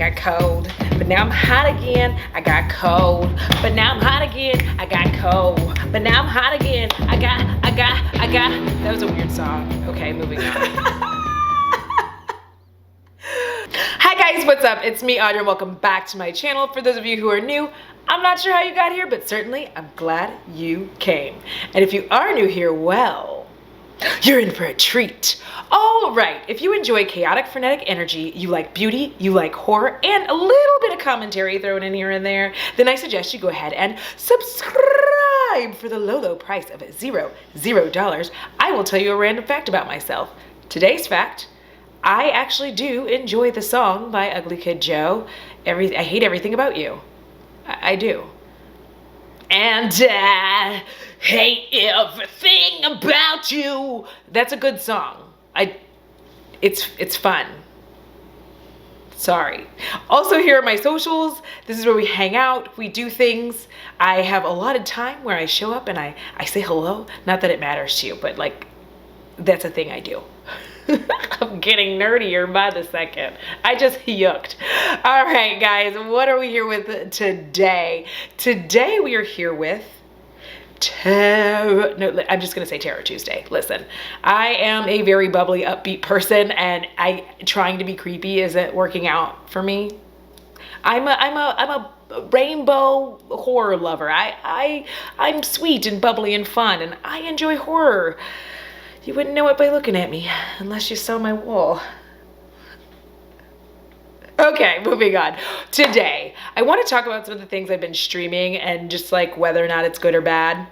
got cold. But now I'm hot again, I got cold. But now I'm hot again, I got cold. But now I'm hot again, I got. That was a weird song. Okay, moving on. Hi guys, what's up? It's me, Audra. Welcome back to my channel. For those of you who are new, I'm not sure how you got here, but certainly I'm glad you came. And if you are new here, well, you're in for a treat. All right, if you enjoy chaotic, frenetic energy, you like beauty, you like horror, and a little bit of commentary thrown in here and there, then I suggest you go ahead and subscribe for the low price of $0. I will tell you a random fact about myself. Today's fact: I actually do enjoy the song by Ugly Kid Joe, I Hate Everything About You. I do. And I hate everything about you. That's a good song. It's fun. Sorry. Also, here are my socials. This is where we hang out, we do things. I have a lot of time where I show up and I say hello. Not that it matters to you, but like, that's a thing I do. I'm getting nerdier by the second. I just yucked. All right, guys, what are we here with today? Today we are here with Tarot. No, I'm just gonna say Tarot Tuesday. Listen, I am a very bubbly, upbeat person, and trying to be creepy isn't working out for me. I'm a rainbow horror lover. I'm sweet and bubbly and fun, and I enjoy horror. You wouldn't know it by looking at me, unless you saw my wall. Okay, moving on. Today, I want to talk about some of the things I've been streaming and just like whether or not it's good or bad.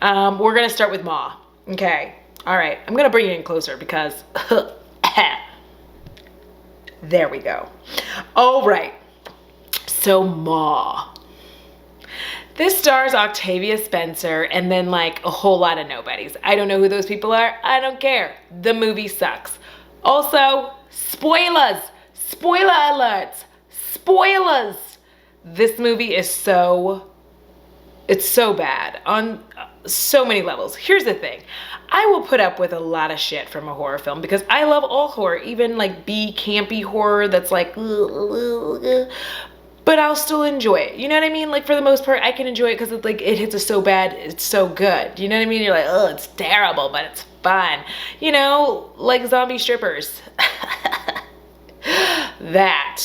We're going to start with Ma. Okay, all right. I'm going to bring you in closer because there we go. All right, so Ma. This stars Octavia Spencer and then like a whole lot of nobodies. I don't know who those people are. I don't care. The movie sucks. Also, spoilers. Spoiler alerts. Spoilers. This movie is it's so bad on so many levels. Here's the thing. I will put up with a lot of shit from a horror film because I love all horror, even like B campy horror that's like but I'll still enjoy it. You know what I mean? Like for the most part, I can enjoy it because it's like it hits us so bad, it's so good. You know what I mean? You're like, oh, it's terrible, but it's fun. You know, like zombie strippers. That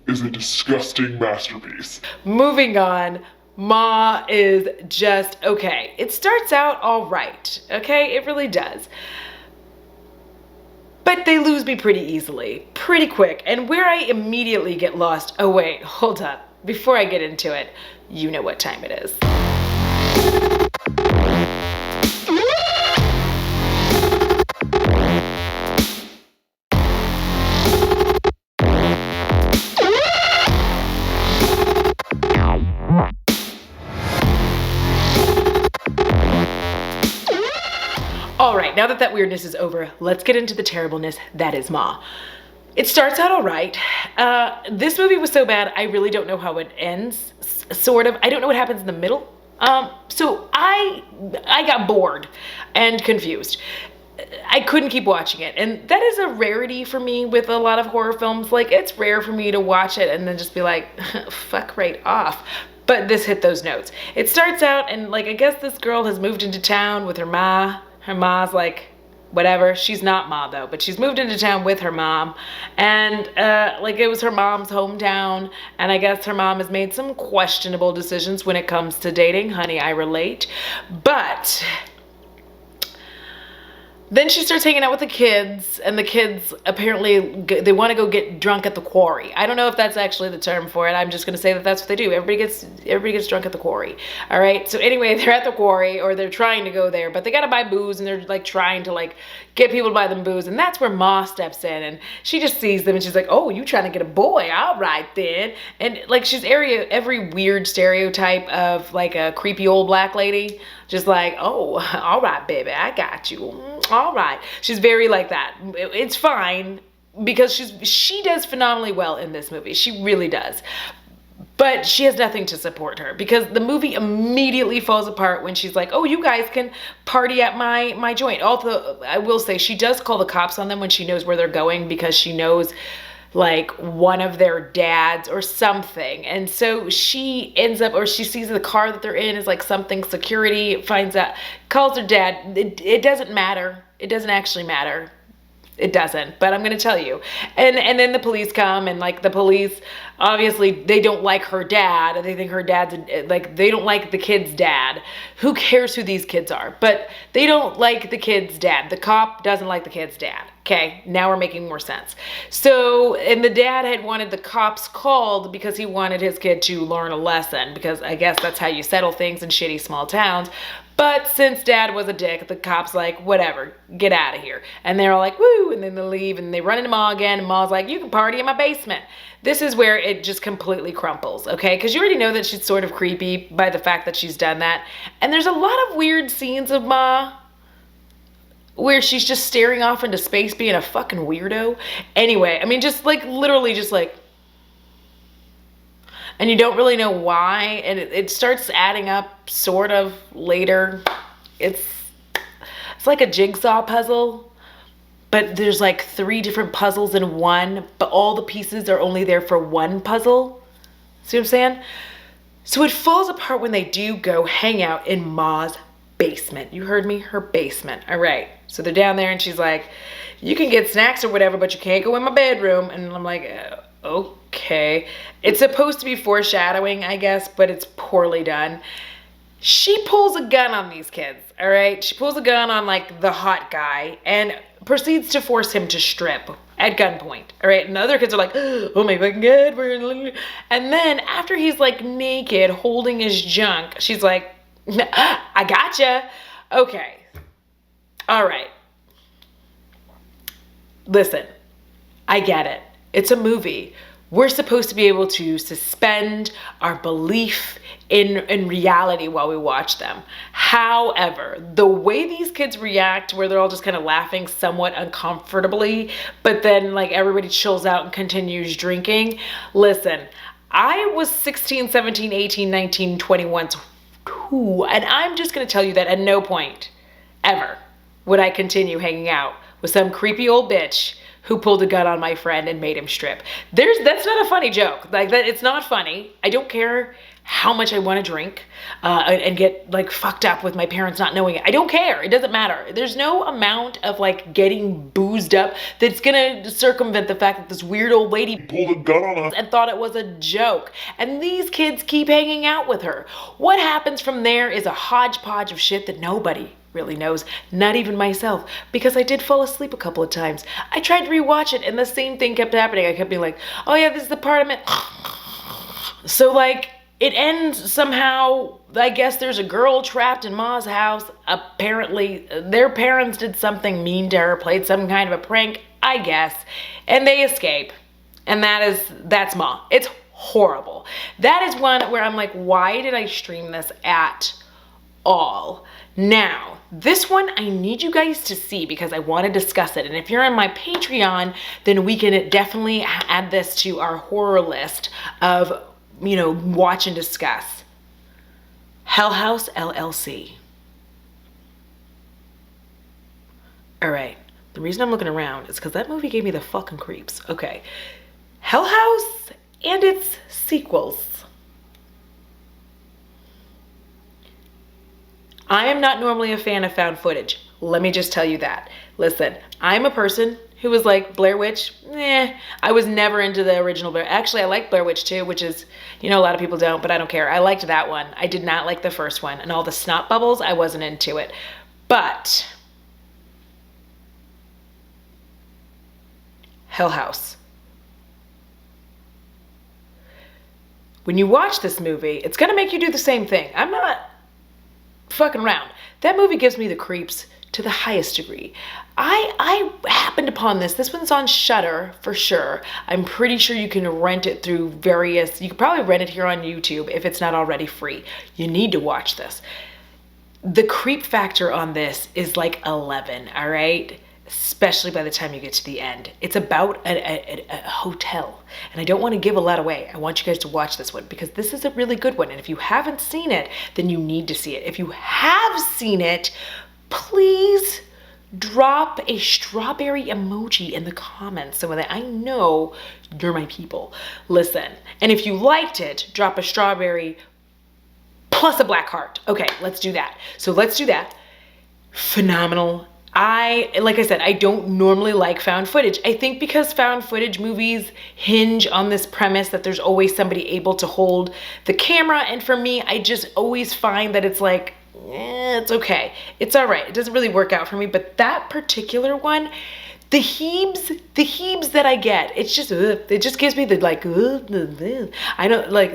is a disgusting masterpiece. Moving on, Ma is just okay. It starts out all right, okay? It really does. But they lose me pretty easily, pretty quick. And where I immediately get lost, oh wait, hold up. Before I get into it, you know what time it is. All right, now that weirdness is over, let's get into the terribleness that is Ma. It starts out all right. This movie was so bad, I really don't know how it ends, sort of. I don't know what happens in the middle. So I got bored and confused. I couldn't keep watching it. And that is a rarity for me with a lot of horror films. Like, it's rare for me to watch it and then just be like, fuck right off. But this hit those notes. It starts out and like, I guess this girl has moved into town with her ma. Her ma's like, whatever. She's not Ma though, but she's moved into town with her mom. And like it was her mom's hometown. And I guess her mom has made some questionable decisions when it comes to dating. Honey, I relate. But then she starts hanging out with the kids, and the kids apparently, they want to go get drunk at the quarry. I don't know if that's actually the term for it. I'm just going to say that that's what they do. Everybody gets drunk at the quarry. All right. So anyway, they're at the quarry, or they're trying to go there, but they got to buy booze, and they're like trying to like get people to buy them booze. And that's where Ma steps in, and she just sees them and she's like, oh, you trying to get a boy. All right then. And like, she's every weird stereotype of like a creepy old black lady. Just like, oh, all right, baby, I got you. All right. She's very like that. It's fine because she does phenomenally well in this movie. She really does. But she has nothing to support her because the movie immediately falls apart when she's like, oh, you guys can party at my joint. Although I will say she does call the cops on them when she knows where they're going because she knows like one of their dads or something. And so she ends up, or she sees the car that they're in is like something security, finds out, calls her dad. It doesn't matter. It doesn't actually matter. It doesn't, but I'm going to tell you. And then the police come, and like the police, obviously they don't like her dad. They think her dad's like, they don't like the kid's dad. Who cares who these kids are? But they don't like the kid's dad. The cop doesn't like the kid's dad. Okay, now we're making more sense. So, and the dad had wanted the cops called because he wanted his kid to learn a lesson, because I guess that's how you settle things in shitty small towns. But since dad was a dick, the cop's like, whatever, get out of here. And they're all like, woo, and then they leave, and they run into Ma again, and Ma's like, you can party in my basement. This is where it just completely crumples, okay? Because you already know that she's sort of creepy by the fact that she's done that. And there's a lot of weird scenes of Ma where she's just staring off into space being a fucking weirdo. Anyway, I mean, just like, literally just like, and you don't really know why, and it starts adding up sort of later. It's like a jigsaw puzzle, but there's like 3 different puzzles in one, but all the pieces are only there for one puzzle. See what I'm saying? So it falls apart when they do go hang out in Ma's basement. You heard me? Her basement. All right. So they're down there, and she's like, you can get snacks or whatever, but you can't go in my bedroom. And I'm like, okay. It's supposed to be foreshadowing, I guess, but it's poorly done. She pulls a gun on these kids, all right? She pulls a gun on like the hot guy and proceeds to force him to strip at gunpoint, all right? And the other kids are like, oh my fucking God. And then after he's like naked holding his junk, she's like, I gotcha. Okay. All right. Listen, I get it. It's a movie. We're supposed to be able to suspend our belief in reality while we watch them. However, the way these kids react, where they're all just kind of laughing somewhat uncomfortably, but then like everybody chills out and continues drinking. Listen, I was 16, 17, 18, 19, 21, and I'm just going to tell you that at no point ever would I continue hanging out with some creepy old bitch who pulled a gun on my friend and made him strip. That's not a funny joke. Like that, it's not funny. I don't care how much I want to drink and get like fucked up with my parents not knowing it. I don't care. It doesn't matter. There's no amount of like getting boozed up that's gonna circumvent the fact that this weird old lady Pulled a gun on us. and thought it was a joke. And these kids keep hanging out with her. What happens from there is a hodgepodge of shit that nobody really knows, not even myself, because I did fall asleep a couple of times. I tried to rewatch it and the same thing kept happening. I kept being like, oh yeah, this is the part I'm in. So like, it ends somehow, I guess there's a girl trapped in Ma's house. Apparently their parents did something mean to her, played some kind of a prank, I guess, and they escape. And that's Ma. It's horrible. That is one where I'm like, why did I stream this at all? Now, this one I need you guys to see because I want to discuss it. And if you're on my Patreon, then we can definitely add this to our horror list of, you know, watch and discuss. Hell House LLC. All right. The reason I'm looking around is because that movie gave me the fucking creeps. Okay. Hell House and its sequels. I am not normally a fan of found footage. Let me just tell you that. Listen, I'm a person who was like, Blair Witch, I was never into the original Blair. Actually, I like Blair Witch 2, which is, you know, a lot of people don't, but I don't care. I liked that one. I did not like the first one. And all the snot bubbles, I wasn't into it. But Hell House. When you watch this movie, it's gonna make you do the same thing. I'm not fucking around. That movie gives me the creeps to the highest degree. I happened upon this. This one's on Shudder for sure. I'm pretty sure you can rent it through various, you could probably rent it here on YouTube if it's not already free. You need to watch this. The creep factor on this is like 11, all right? Especially by the time you get to the end. It's about a hotel. And I don't want to give a lot away. I want you guys to watch this one because this is a really good one. And if you haven't seen it, then you need to see it. If you have seen it, please drop a strawberry emoji in the comments so that I know you're my people. Listen, and if you liked it, drop a strawberry plus a black heart. Okay, let's do that. So let's do that. Phenomenal. Like I said, I don't normally like found footage. I think because found footage movies hinge on this premise that there's always somebody able to hold the camera. And for me, I just always find that it's like, it's okay. It's all right. It doesn't really work out for me. But that particular one, the heaves that I get, it just gives me the like, I know, like,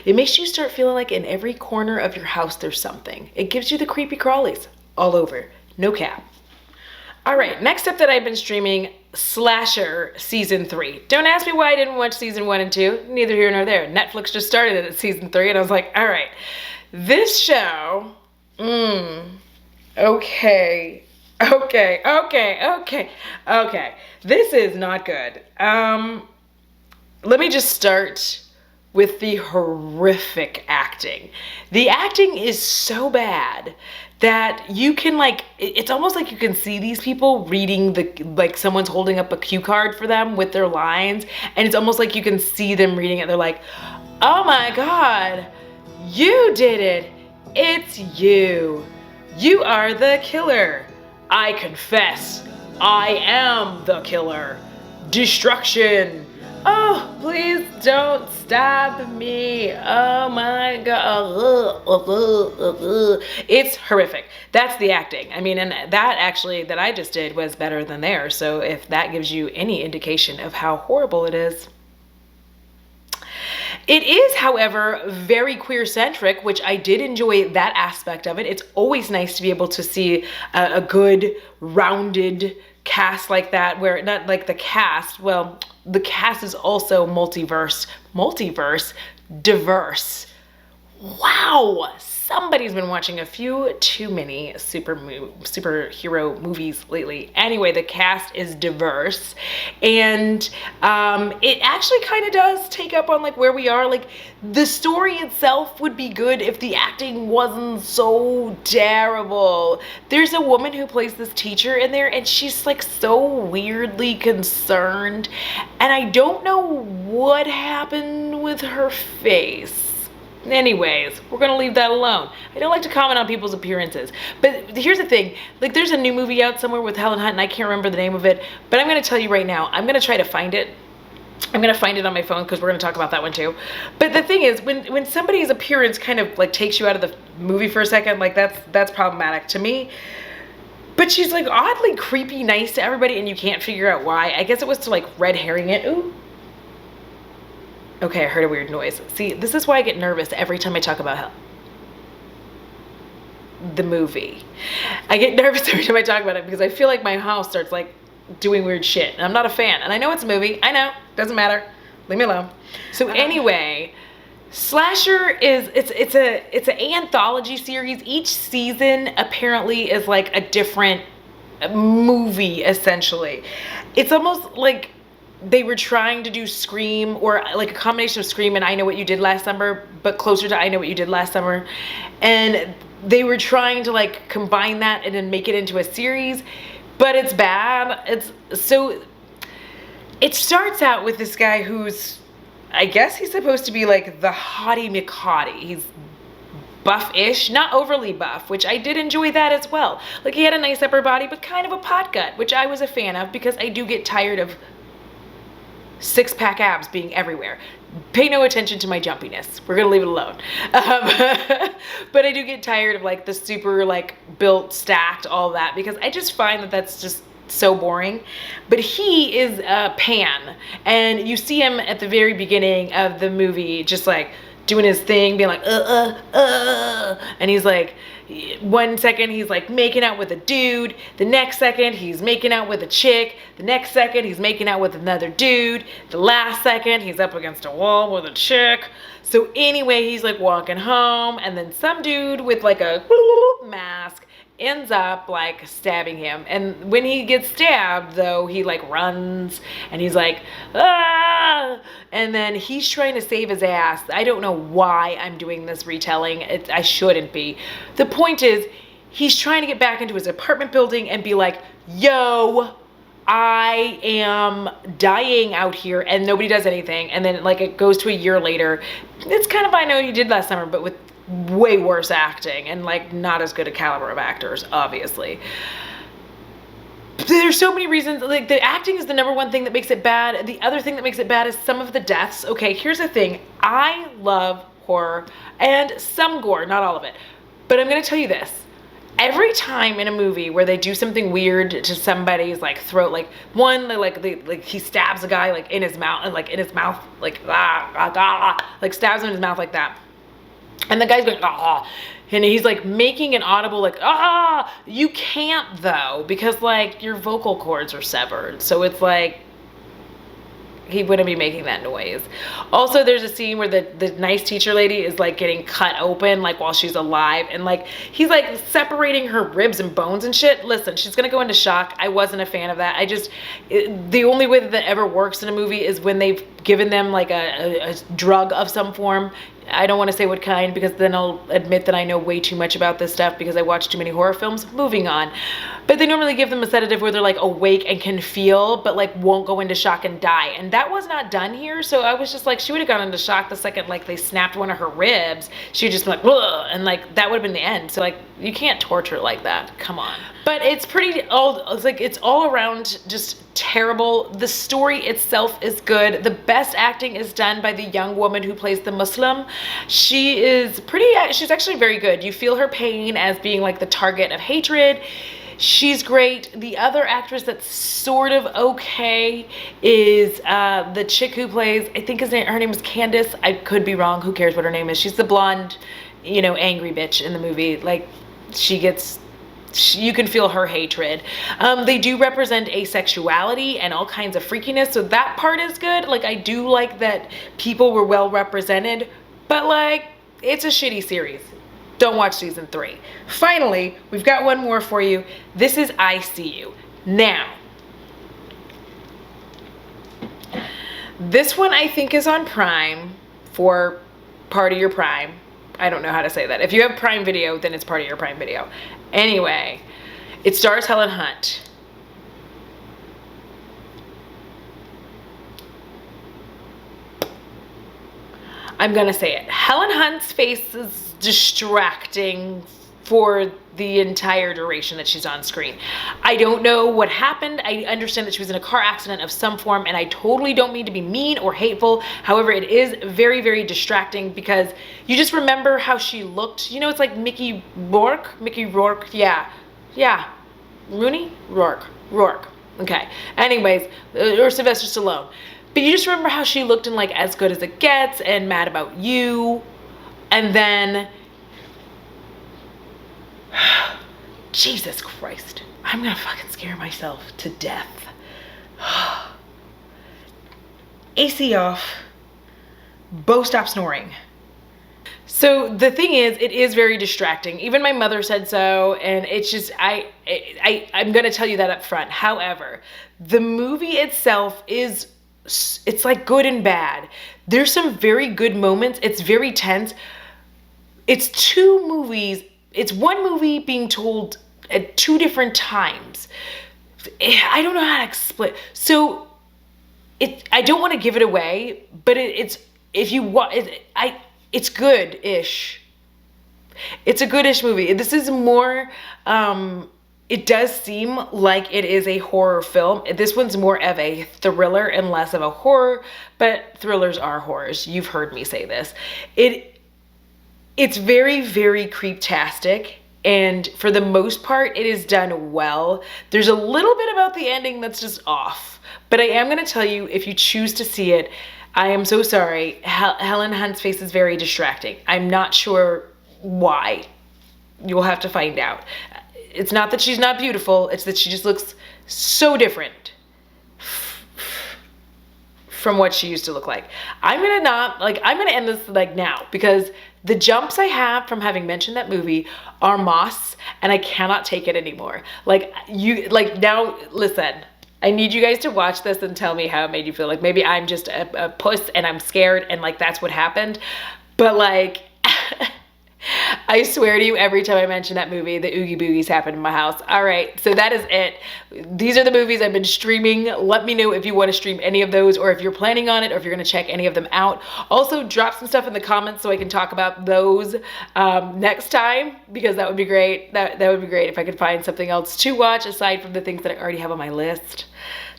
it makes you start feeling like in every corner of your house there's something. It gives you the creepy crawlies all over. No cap. All right, next up that I've been streaming, Slasher Season 3. Don't ask me why I didn't watch Season 1 and 2. Neither here nor there. Netflix just started it at Season 3, and I was like, all right, this show, okay. This is not good. Let me just start with the horrific acting. The acting is so bad that you can like, it's almost like you can see these people reading like someone's holding up a cue card for them with their lines, and it's almost like you can see them reading it. They're like, oh my God, you did it. It's you. You are the killer. I confess, I am the killer. Destruction. Oh, please don't stab me. Oh my God. It's horrific. That's the acting. I mean, and that actually that I just did was better than theirs. So if that gives you any indication of how horrible it is. It is, however, very queer-centric, which I did enjoy that aspect of it. It's always nice to be able to see a good, rounded cast like that, where not like the cast, well, the cast is also multiverse, diverse. Wow, somebody's been watching a few too many superhero movies lately. Anyway, the cast is diverse, and it actually kind of does take up on like where we are. Like the story itself would be good if the acting wasn't so terrible. There's a woman who plays this teacher in there, and she's like so weirdly concerned, and I don't know what happened with her face. Anyways, we're gonna leave that alone. I don't like to comment on people's appearances, but here's the thing, like there's a new movie out somewhere with Helen Hunt, and I can't remember the name of it, but I'm gonna tell you right now, I'm gonna try to find it. I'm gonna find it on my phone because we're gonna talk about that one too. But the thing is, when somebody's appearance kind of like takes you out of the movie for a second, like that's problematic to me. But she's like oddly creepy nice to everybody, and you can't figure out why. I guess it was to like red herring it. Ooh. Okay, I heard a weird noise. See, this is why I get nervous every time I talk about the movie. I get nervous every time I talk about it because I feel like my house starts like doing weird shit, and I'm not a fan. And I know it's a movie. I know, doesn't matter. Leave me alone. So anyway, Slasher is it's an anthology series. Each season apparently is like a different movie essentially. It's almost like they were trying to do Scream, or like a combination of Scream and I Know What You Did Last Summer, but closer to I Know What You Did Last Summer. And they were trying to like combine that and then make it into a series, but it's bad. It starts out with this guy who's, I guess he's supposed to be like the hottie McHottie. He's buff-ish, not overly buff, which I did enjoy that as well. Like he had a nice upper body, but kind of a pot gut, which I was a fan of because I do get tired of six-pack abs being everywhere. Pay no attention to my jumpiness. We're gonna leave it alone. But I do get tired of like the super like built, stacked, all that, because I just find that that's just so boring. But he is Pan, and you see him at the very beginning of the movie just like doing his thing, being like and he's like, one second he's like making out with a dude, the next second he's making out with a chick, the next second he's making out with another dude, the last second he's up against a wall with a chick. So anyway, he's like walking home, and then some dude with like a mask ends up like stabbing him. And when he gets stabbed though, he like runs and he's like, ah, and then he's trying to save his ass. I don't know why I'm doing this retelling. I shouldn't be. The point is, he's trying to get back into his apartment building and be like, yo, I am dying out here, and nobody does anything. And then like it goes to a year later. It's kind of I Know You Did Last Summer, but with way worse acting and like not as good a caliber of actors, obviously. There's so many reasons. Like the acting is the number one thing that makes it bad. The other thing that makes it bad is some of the deaths. Okay, here's the thing. I love horror and some gore, not all of it. But I'm gonna tell you this. Every time in a movie where they do something weird to somebody's like throat, like one, like he stabs a guy like in his mouth, and like in his mouth, like like stabs him in his mouth like that, and the guy's going and he's like making an audible like you can't though, because like your vocal cords are severed, so it's like he wouldn't be making that noise. Also, there's a scene where the nice teacher lady is like getting cut open like while she's alive, and like he's like separating her ribs and bones and shit. Listen, she's gonna go into shock. I wasn't a fan of that. The only way that ever works in a movie is when they've given them like a drug of some form. I don't want to say what kind, because then I'll admit that I know way too much about this stuff because I watch too many horror films. Moving on. But they normally give them a sedative where they're like awake and can feel, but like won't go into shock and die. And that was not done here. So I was just like, she would have gone into shock the second like they snapped one of her ribs. She would just be like, ugh, and like that would have been the end. So like you can't torture like that. Come on. But it's it's all around just terrible. The story itself is good. The best acting is done by the young woman who plays the Muslim. She's actually very good. You feel her pain as being like the target of hatred. She's great. The other actress that's sort of okay is the chick who plays, I think her name is Candace. I could be wrong. Who cares what her name is? She's the blonde, angry bitch in the movie. Like you can feel her hatred. They do represent asexuality and all kinds of freakiness, so that part is good. Like I do like that people were well represented, but like it's a shitty series. Don't watch season 3. Finally, we've got one more for you. This is I See You. Now, this one I think is on Prime for part of your Prime. I don't know how to say that. If you have Prime Video, then it's part of your Prime Video. Anyway, it stars Helen Hunt. I'm gonna say it. Helen Hunt's face is distracting for the entire duration that she's on screen. I don't know what happened. I understand that she was in a car accident of some form, and I totally don't mean to be mean or hateful. However, it is very, very distracting because you just remember how she looked. It's like Mickey Rourke, yeah. Rourke. Okay. Anyways, or Sylvester Stallone. But you just remember how she looked in like As Good As It Gets and Mad About You. And then, Jesus Christ, I'm gonna fucking scare myself to death. AC off, Bo stop snoring. So the thing is, it is very distracting. Even my mother said so, and it's just, I'm gonna tell you that up front. However, the movie itself it's like good and bad. There's some very good moments. It's very tense. It's two movies. It's one movie being told at two different times. I don't know how to explain. So I don't want to give it away, but it's good-ish. It's a good-ish movie. This is more, it does seem like it is a horror film. This one's more of a thriller and less of a horror, but thrillers are horrors. You've heard me say this. It's very, very creeptastic, and for the most part, it is done well. There's a little bit about the ending that's just off, but I am going to tell you, if you choose to see it, I am so sorry. Helen Hunt's face is very distracting. I'm not sure why. You'll have to find out. It's not that she's not beautiful, it's that she just looks so different from what she used to look like. I'm gonna end this like now, because the jumps I have from having mentioned that movie are moss, and I cannot take it anymore. Now, listen, I need you guys to watch this and tell me how it made you feel. Like maybe I'm just a puss and I'm scared and like that's what happened. But like, I swear to you, every time I mention that movie, the Oogie Boogies happen in my house. All right, so that is it. These are the movies I've been streaming. Let me know if you want to stream any of those, or if you're planning on it, or if you're going to check any of them out. Also, drop some stuff in the comments so I can talk about those next time, because that would be great. That would be great if I could find something else to watch aside from the things that I already have on my list.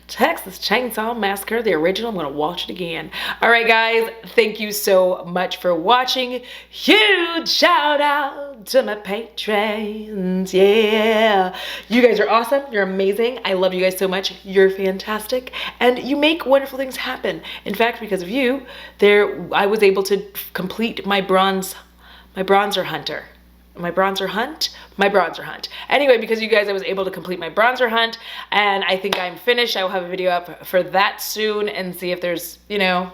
Texas Chainsaw Massacre, the original. I'm gonna watch it again. All right, guys, thank you so much for watching. Huge shout out to my patrons. Yeah, you guys are awesome. You're amazing. I love you guys so much. You're fantastic, and you make wonderful things happen. In fact, because of you, I was able to complete my bronzer hunt. Anyway, because you guys, I was able to complete my bronzer hunt, and I think I'm finished. I will have a video up for that soon and see if there's, you know,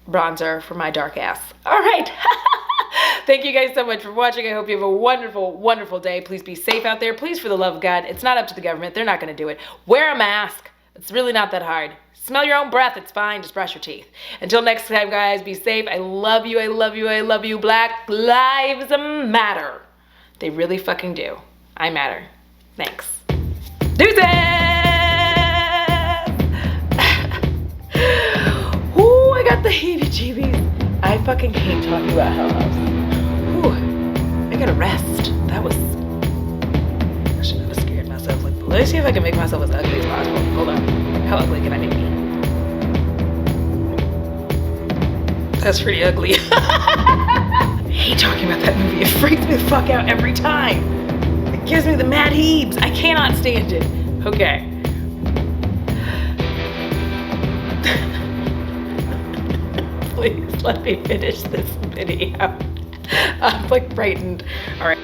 bronzer for my dark ass. All right. Thank you guys so much for watching. I hope you have a wonderful, wonderful day. Please be safe out there. Please, for the love of God, it's not up to the government. They're not going to do it. Wear a mask. It's really not that hard. Smell your own breath. It's fine. Just brush your teeth. Until next time, guys, be safe. I love you. I love you. I love you. Black lives matter. They really fucking do. I matter. Thanks. Deuces! Ooh, I got the heebie-jeebies. I fucking hate talking about Hell House. Ooh, I gotta rest. That was... I shouldn't have scared myself. Like, let me see if I can make myself as ugly as possible. Hold on. How ugly can I make me? That's pretty ugly. I hate talking about that movie. It freaks me the fuck out every time. It gives me the mad heaves. I cannot stand it. Okay. Please let me finish this video. I'm like frightened. All right.